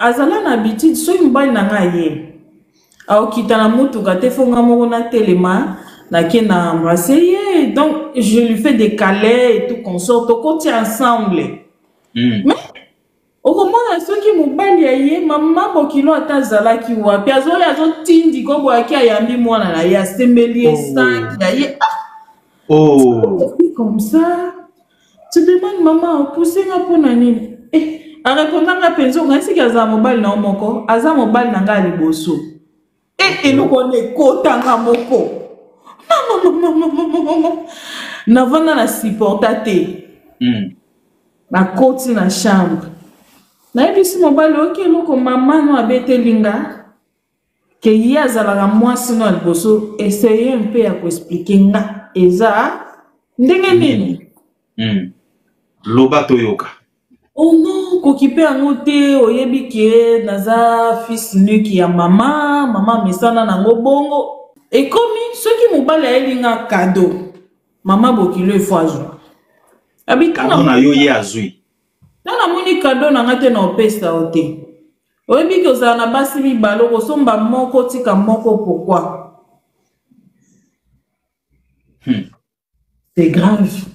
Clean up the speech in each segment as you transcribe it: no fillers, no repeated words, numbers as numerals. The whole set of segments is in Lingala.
azala na habitude soki mobali na ngai ye aokita na mutuka te fonga moko na telema nake na embrasser ye, donc je lui fais des câlins et tout consort tokoti ensemble. Mais okomona soki mobali ya ye mama bokilo ata azalaki wapi azoli azotindi koboyaki ayambi mwana na ye asembeli esangi ya ye. Comme ça tu demandes maman pousser nga pona nini a répondanga penzo ngasi ki aza mobali na moko aza mobali na nga liboso eloko ne kotanga moko navanda na supporta te na koti na chambre nayebisi mobali oki eloko mama no abetelinga ke ye azalaka mwasi no liboso essaye un peu ya koexplike nga eza ndenge nini loba toyoka. Oh non, kokipe yango te oyebi ke naza fils unique ya mama mesana nango bongo. Ekomi soki mobali ayelinga cadeau. Mama bokilo efo azwa. Abi cadeau na yo ye azwi. Tana moni cadeau na ngate na opesa ote. Oyebi ke ozala na basi mibalo kosomba moko tika moko pourquoi? C'est grave.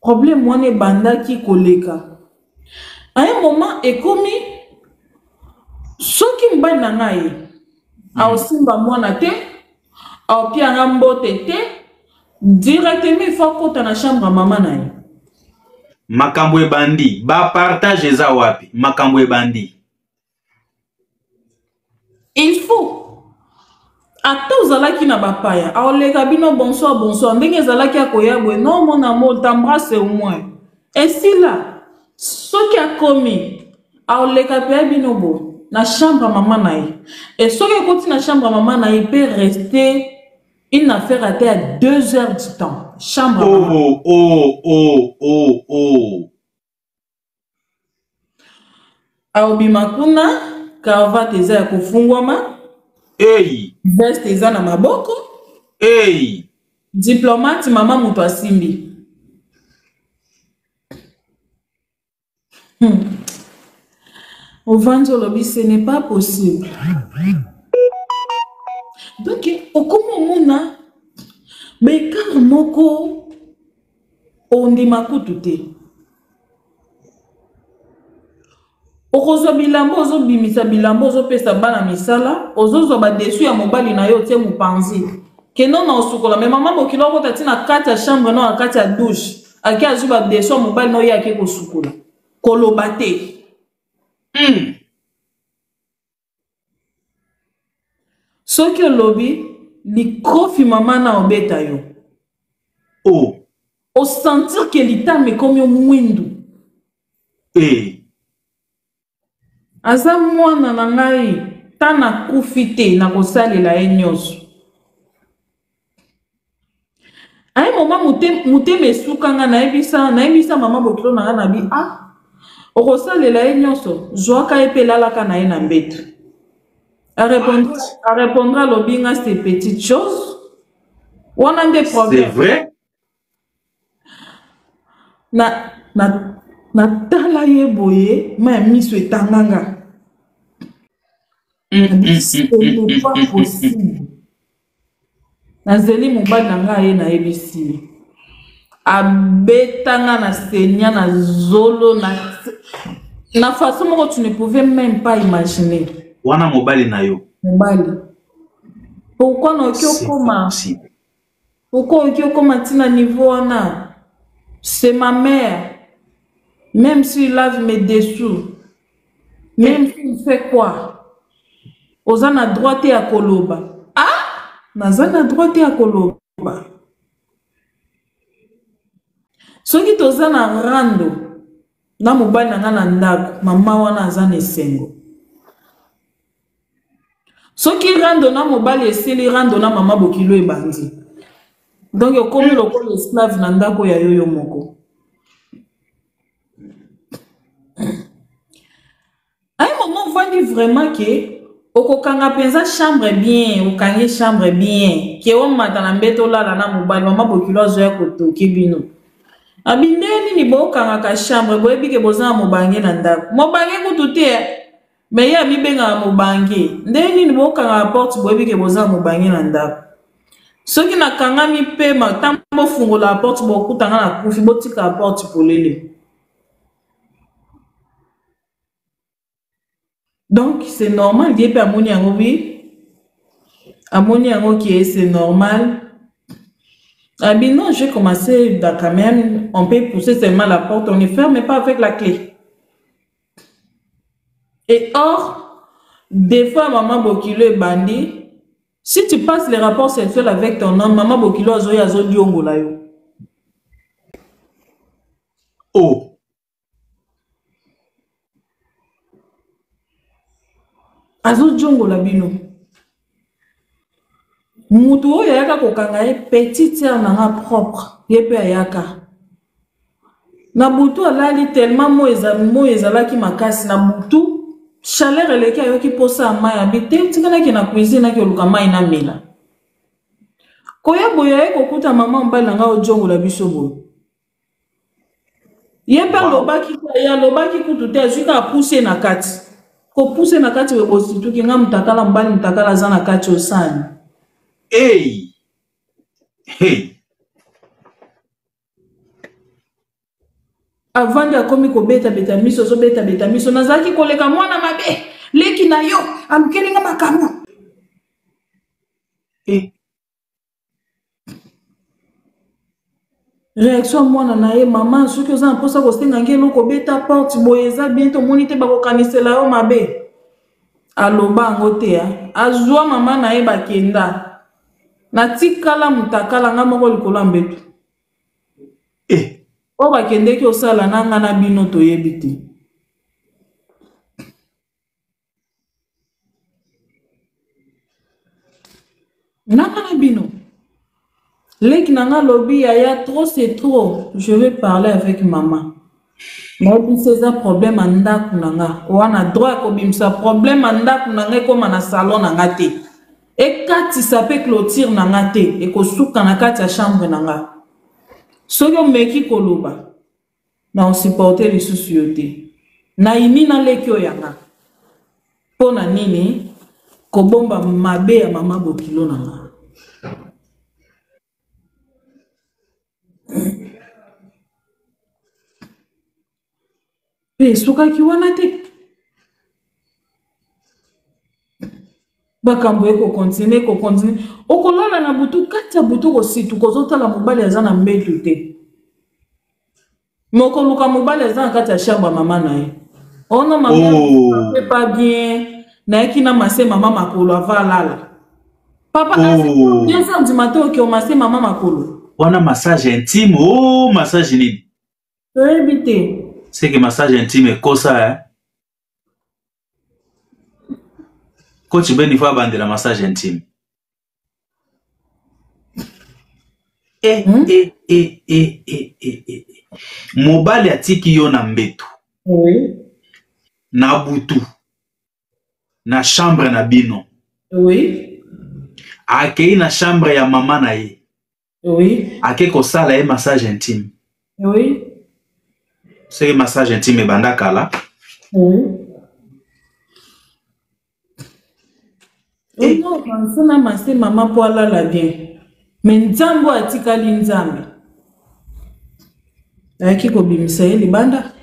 Problème moi ne banda qui koleka. À un moment ekomi soki mba na ngai a osimba mwana te a opia ngambote te directement il faut kota na chambre mama na ye. Makambo e bandi ba partage eza wapi makambo e bandi. Il faut ata ozalaki na bapaya aoleka bino bonsoir ndenge ezalaki akoyabwe non mon amour t'embrasse au moins et si là soki akomi aoleka pe bino bo na chambre maman na ye et soki ekoti na chambre maman na ye peut rester une affaire à 2 heures du temps chambre aobima kuna cravate eza ya kofungwama. Hey. Veste eza na maboko. Hey. Diplomate mama muto asimbi. Ovanzo lobi ce n'est pas possible. Donc okomo mona bekar moko ondima kutute. Okozo bilambo ozo bimisa bilambo ozo pesa bana misala ozo ba desu ya mobali na yo tie mupanzi ke non na osukola mais maman bokilo ko tati na kati ya chambre no na kati ya douche aki azuba desu mobali no yake ko sukola koloba te. Soki olobi likofi mama na obeta yo o sentir que litame comme yo mwindu aza mwana na ngai tana kufite na kosalela ye nyonso. Aye mama muteme esukanga nayebisa mama bokilo na nga na bi okosalela ye nyonso zwaka epelalaka na ye na mbeto. A répondra lobinga ces petites choses. On a des problèmes. C'est vrai? Na tala ye boye ma miso etanganga. Ce n'est pas possible. Nazeli mobali na nga ye na ebisi. Abetanga na senya na zolo na façon moko tu ne pouvais même pas imaginer. Wana mobali na yo. Mobali. Pourquoi no kiokoma? Pourquoi kiokoma tina niveau wana? C'est ma mère. Même s'il lave mes dessous, même s'il fait quoi, ozana droite à koloba. Nazana droite à koloba. Soki tozana rando, na mobali na nga na ndako, mama wana azana esengo. Soki rando na mobali esili rando na mama bokilo ebandi. Donc yokomi lokolo esclave na ndako ya yoyo moko. À un moment, on va dire vraiment que okokanga penza chambre bien, okangi chambre bien, que on mata na mbeto la na mobali mama bokilo zo ya koto kibino. abindeni ni bokangaka chambre boyebi ke boza mobange na ndako mobange kutu te me ye amibengaka mobange ndenge nini bokangaka porte boyebi ke boza mobange na ndako soki nakangami mpe ntango bofungola porte bokutanga na kufi botika porte polele. Donc c'est normal ye mpe amoni yango bi amoni yango ki c'est normal. Ah bien non, j'ai commencé quand même, on peut pousser seulement la porte, on ne ferme pas avec la clé. Et or, des fois, maman Bokilo est bandit. Si tu passes les rapports sexuels avec ton homme, maman Bokilo a zo diongo la yo. Oh. Azo diongo la bino. Mutu oyo ayaka kokanga ye petite sœur nanga propre ye pe ayaka na butu alali tellement mo ezalaki makasi na butu chaleur eleki ayoki posa ya mai abi te tikanaki na cuisine aki oluka mai na mela koya boye aye kokuta mama mobali nanga ojongola biso boye ye mpe alobaki kutu te azwi kaka puse na kati kopuse na kati webosituki nga mutakala mobali mutakala aza na kati osani. Hey! Hey! Avandi akomi kobeta beta miso zo beta miso nazaki koleka mwana mabe leki na yo alukelinga makambo. Réaction mwana na ye mama soki oza na mposa kosenga nge eloko beta porte boye eza bien tomoni te bakokanisela yo mabe aloba yango te azwa mama na ye bakenda natikala mutakala nga moko likolo ya mbetu oyo bakendeki osala na nga na bino toyebi te. Nanga na bino leki nanga lobi yaya trop c'est trop je vais parler avec maman nayebi se eza problème ya ndako nanga wana droit ya kobimisa problème ya ndako nanga ekoma na salon nanga te ekatisa mpe clôture nanga te ekosuka na kati ya chambre nanga soki omeki koloba na osupporte lisusu yo te naini naleki oyo yanga mpo na nini kobomba mabe ya mama Bokilo nanga. Pe esukaki wana te bakambo ekokontinue okolala na butu kati ya butu kositu kozotala mobali aza na mbetu te mokoluka mobali aza na kati ya chambre ya mama na ye ona mama pe pas bien nayaki na mase mama makolo ava alala papa bien ça du matin oki omase mama makolo wana massage intime massage nini toyebi te c'est que massage intime ekosa coach beni fo abandela massage intime mobali atiki yo na mbetu na butu na chambre na bino akei na chambre ya mama na ye ake kosala ye massage intime seke massage intime ebanda kala nsona mase mama mpo alala bien me nzambe atikali nzambe ayaki kobimisa ye libanda.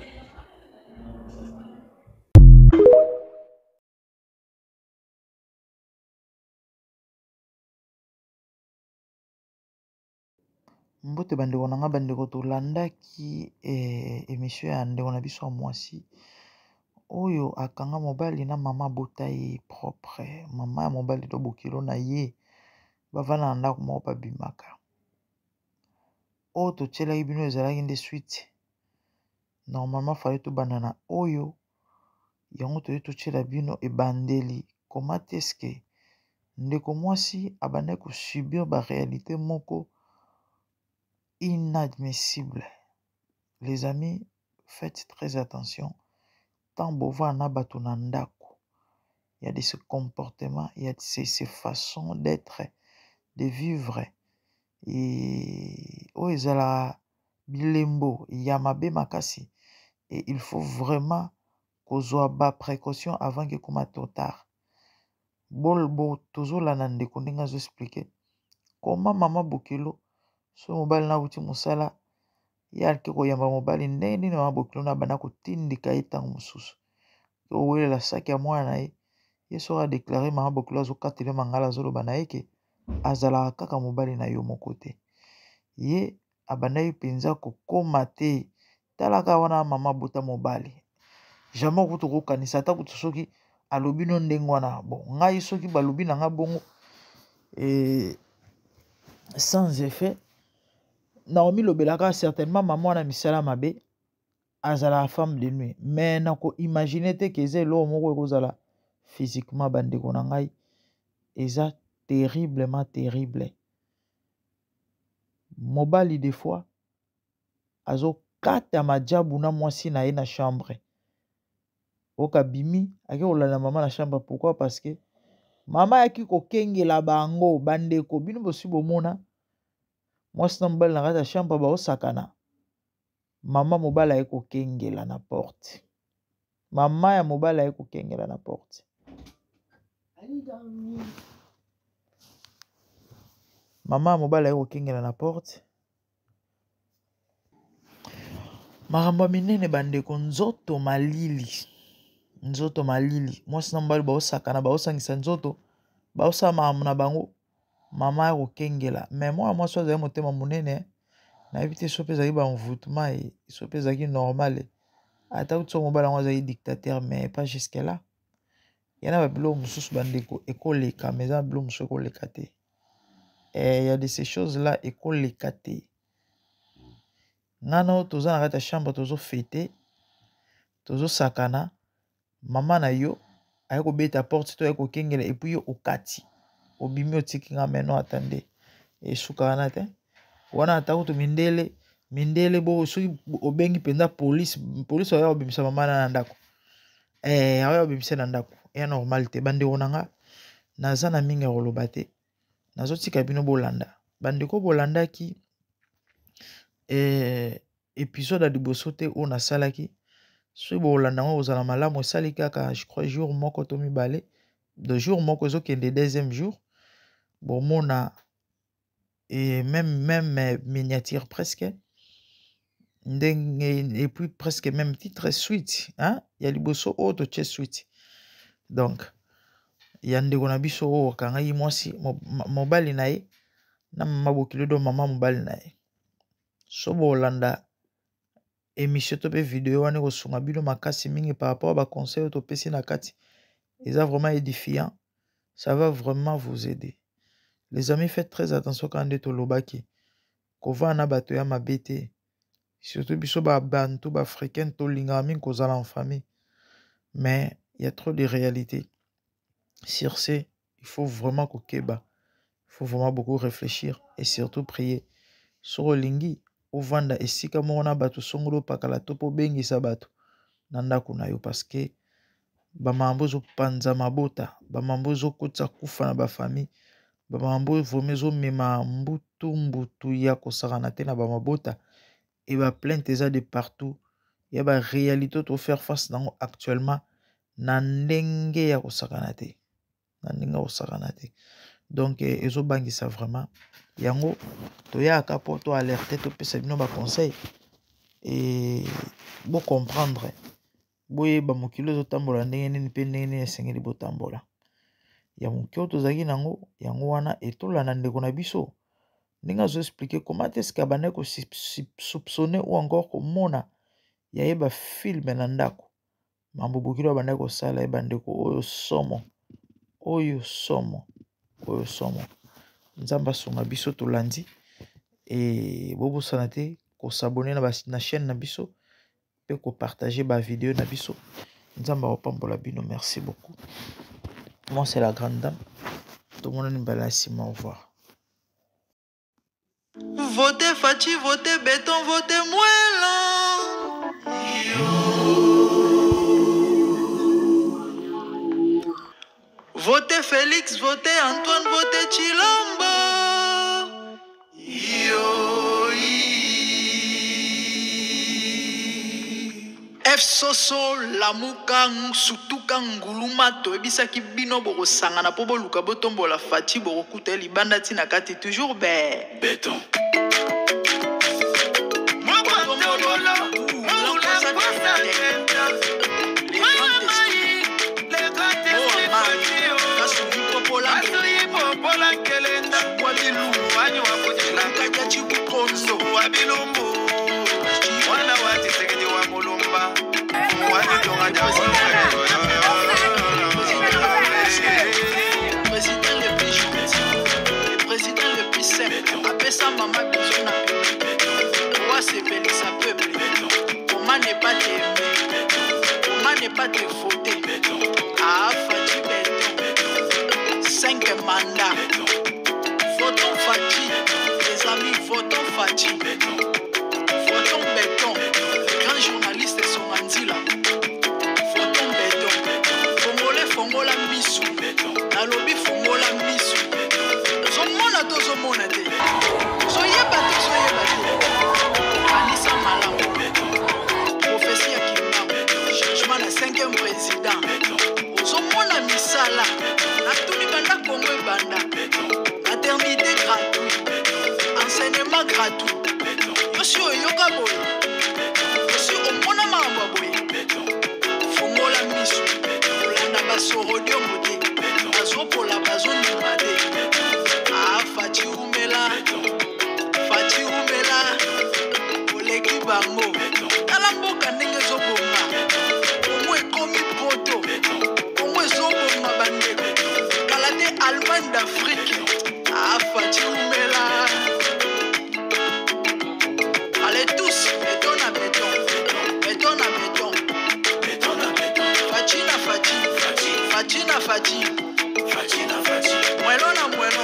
Mbote bandeko na nga bandeko tolandaki émission ya ndeko na biso ya mwasi oyo akanga mobali na mama bota ye propre mama ya mobali to Bokilo na ye bavanda na ndako moko babimaka oyo totielaki bino ezalaki nde suite normalement fallait tobanda na oyo yango toye totiela bino ebandeli comment est-ce que ndeko mwasi abandaki kosubir baréalité moko inadmissible. Les amis, faites très attention. Tant bova na bato na ndako, il y a de ce comportement, il y a de ces façons d'être, de vivre. Et oh ezala bilembo ya mabe makasi et il faut vraiment kozwa ba précaution avant que koma trop tard. Bolbo tozolanda ndeko ndenge azo expliquer koma mama Bokilo so mobali na wuti mosala ye alike koyamba mobali ndenge nini mama Bokilo na banda kotindika ye ntango mosusu owelela saki ya mwana na ye ye soki adeklare mama Bokilo azokatela mangala azoloba na ye ke azalaka kaka mobali na yo moko te ye abanda ye mpenza kokoma te talaka wana mama bota mobali jamais kutu kokanisa ata kutu soki alobi no ndenge wana bon ngai soki balobi na nga bongo sans effet Naomi lobelaka certainement mama wana misala mabe azala femme de nuit mais nako imaginer te ke eza eloko moko ekozala physiquement bandeko na ngai eza terriblement terrible. Mobali des fois azokata majabu na mwasi na ye na chambre oka bimi ake kolanda mama na chambre. Pourquoi? Parce que mama yaki kokengela bango bandeko bino bosi bomona mwasi na mobali na kati ya chambre baosakana mama mobali aye kokengela na porte. Mama ya mobali aye kokengela na porte. Mama ya mobali aye kokengela na porte. Makambo minene bandeko nzoto malili. Nzoto malili. Mwasi na mobali baosakana baosangisa nzoto baosama na bango mama ya kokengela. Mais moi mwasi azali motema munene na éviter so peza ki ba envoûtement et so peza ki normal. Ata utso mobali ngo azali dictateur mais pas jusque là. Yana ba bilo mususu bandeko ekoleka mais za bilo mususu ekoleka te. Il y a de ces choses là ekoleka te. Ngana toza na kati ya chambre tozo fêter tozo sakana mama na yo aye ko beta porte to aye ko kengela et puis yo okati obimi otiki nga meno attendez et sukana te wana atakuto mindele bo soki obengi penda police oya obimisa mama na ndako oya obimisa na ndako ya normal te bande onanga naza na mingi koloba te nazotika bino bolanda bandeko bolanda ki épisode ya liboso te oyo nasalaki soki bolanda ngo kozala malamu esali kaka je crois jour moko to mibale de jour moko ezokende deuxième jour bomona et même miniature presque et puis presque même titre suite hein ya liboso oyo totie suite donc ya ndeko na biso oyo akangai mwasi mobali na ye na mama Bokilo do mama mobali na ye so bolanda émission to pe vidéo wana kosunga bino makasi mingi par rapport à ba conseil to pesi na kati eza vraiment édifiant, ça va vraiment vous aider. Les amis, faites très attention quand vous êtes au lobaki. Kova na bato ya mabete. Surtout biso ba bantu ba africain to lingami kozala en famille. Mais il y a trop de réalités. Sur ce, il faut vraiment kokeba. Il faut vraiment beaucoup réfléchir et surtout prier. Sur lingi ovanda esika mona bato songolo pakala topo bengi sa bato. Nanda kuna yo parce que bamambo zo panza mabota, bamambo zo kotsa kufa na ba famille. Bamambo vomezo mema mbutu ya kosakana te na bamabota et ba plainte eza de partout. Ya ba réalité to faire face nango actuellement na ndenge ya kosakana te. Na ndenge ya kosakana te. Donc ezo bangisa vraiment yango toyaka po to alerter to pesa bino ba conseil et bo comprendre boye ba mokilo zo tambola ndenge nini pe ndenge nini esengeli botambola. Ya mokyo tozaki nango yango wana etolanda ndeko na biso ndenge azo expliquer comment est-ce que bana ko soupçonner ou encore komona ya yeba film na ndako mambo Bokilo bana ko sala yeba ndeko oyo somo nzamba songa biso tolandi et bobo sanate ko s'abonner na chaîne na biso pe ko partager ba vidéo na biso nzamba opambola bino. Merci beaucoup. Moi, c'est la grande dame. Tout le monde a une belle assima. Au revoir. Votez Fachi, votez Béton, votez Moëlan. Votez Félix, votez Antoine, votez Chilombo. F Soso Lamuka Sutuka Nguluma Toebisaki Bino Boro Sangana Pobo Luka Botombo la Fati Boro Kute Libanda Tina Kati toujours béton. Sa maman besoin d'un peu. Pourquoi c'est belle sa peuple? Comment ne pas t'aimer? Comment ne pas te voter? Ah, Fati béton. 5 mandats. Votons Fati. Les amis, votons Fati. Votons béton. Les grands journalistes sont en Zila. Votons béton. Fongole, Fongola Misu. Nalobi Fongola Misu. Zomona to zomona te. Soyez battu. Anissa Malam. Prophétie Kimba. Changement de 5e président. Zomona Misala. La Tuni Banda Congo Banda. Maternité gratuite. Enseignement gratuit. Monsieur Yoga Boy. Monsieur Omona Mamba Boy. Fongola Misu. Olanda Basorodio Moté. Azopo la Bazon Made. Fati umela oleki bango tala mboka ndenge zobonga kongo ekomi poto kongo ezobonga bandeko kala te Allemagne d'Afrique. Fati umela. Allez tous, béton à béton. Fati Mwelo na mwelo.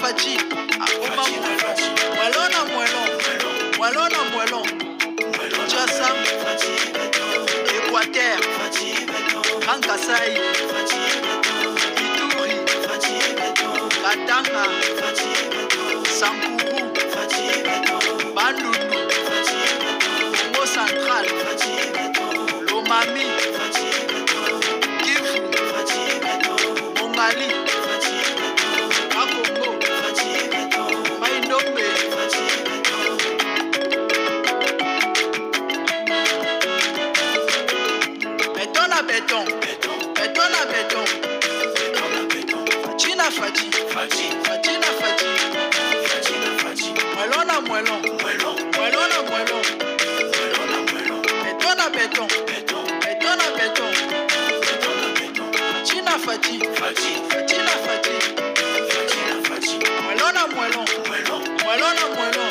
Fati Akoma mwelo. Jassa Équateur Kankasai Ituri Katanga Sankuru Bandundu Congo Central Lomami Kivu Mongali Makongo Maindombe béton. Fati. Mwelo na mwelo. Béton. Fati. Mwelo na mwelo.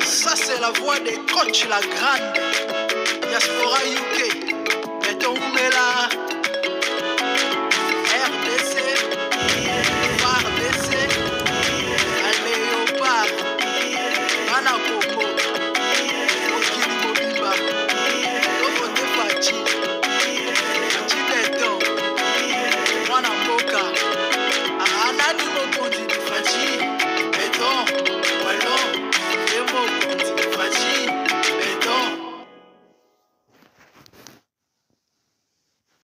Ça c'est la voix des coachs la grande. Diaspora UK.